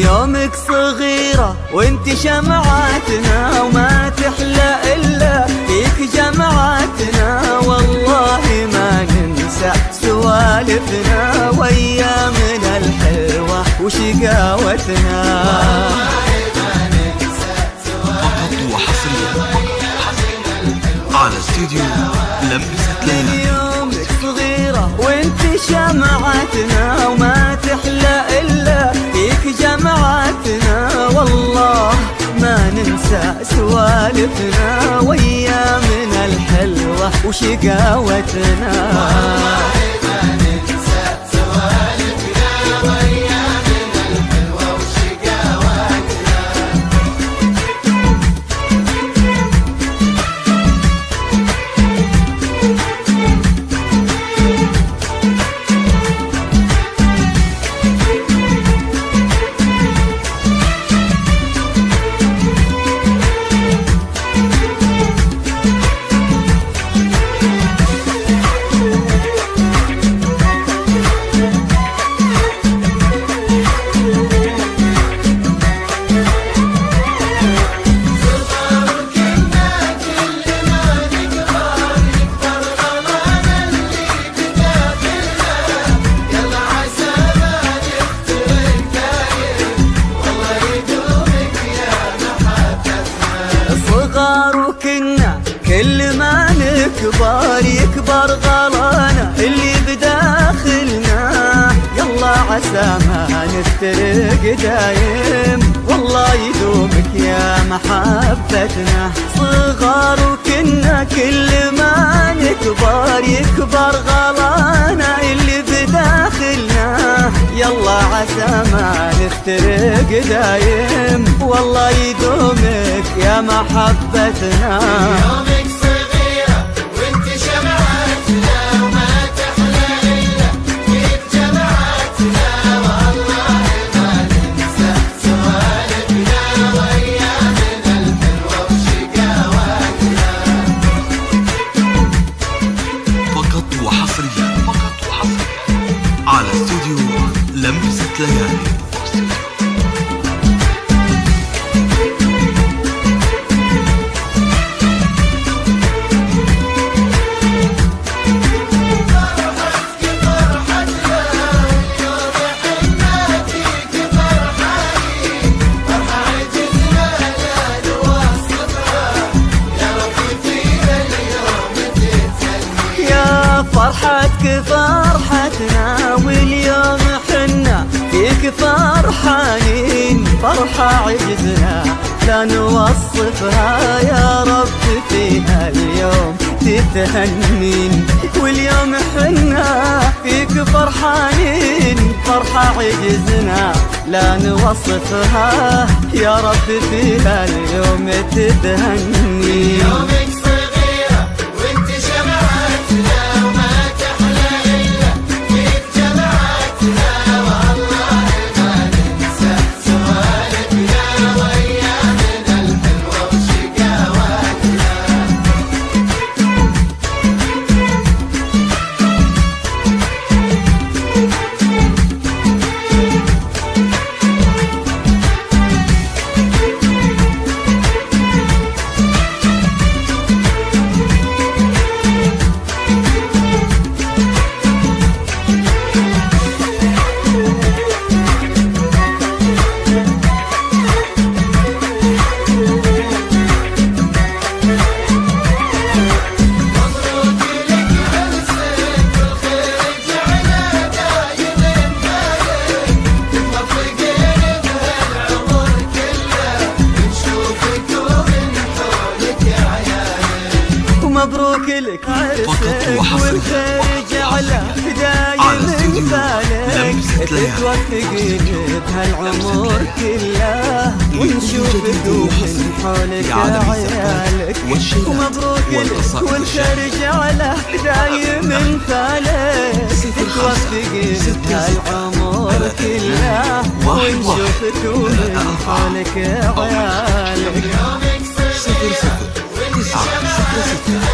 يومك صغيرة وانت شمعاتنا، وما تحلى إلا فيك جمعاتنا. والله ما ننسى سوالفنا وأيامنا الحلوة وشقاوتنا. فقط وحصريا على استوديو لمسة ليلى. يومك صغيرة وانت شمعاتنا، وما تحلى إلا فيك جمعاتنا. والله ما ننسى سوالفنا وأيامنا الحلوة وشقاوتنا. والله ما ننسى سوالفنا وأيامنا الحلوة وشقاوتنا. كل ما نكبر يكبر غلانا اللي بداخلنا. يلا عسى ما نفترق دايم، والله يدومك يا محبتنا. صغار وكنا كل ما نكبر يكبر غلانا اللي بداخلنا. يلا عسى ما نفترق دايم، والله يدومك يا محبتنا. يومك صغيرة وانت شمعاتنا، وما تحلى إلا فيك جمعاتنا. والله ما ننسى سوالفنا وأيامنا الحلوة وشقاوتنا. فقط وحصريا على استوديو لمسة ليالي. فرحتك فرحتنا، واليوم حنا فيك فرحانين. فرحة عجزنا لا نوصفها، يا رب فيها اليوم تتهنين. واليوم حنا فيك فرحانين، فرحة عجزنا لا نوصفها، يا رب فيها اليوم تتهنين. يومك صغيرة وانت شمعاتنا، وما تحلى إلا فيك جمعاتنا. والله ما ننسى سوالفنا وأيامنا الحلوة وشقاوتنا. ومبروك لك عرسك والخير جعله دايم فالك تتوفقين بهالعمر كله ونشوفك ومن حولك عيالك ومبروك لك والخير جعله دايم فالك تتوفقين بهالعمر كله ونشوفك ومن حولك عيالك. 00 9 6 6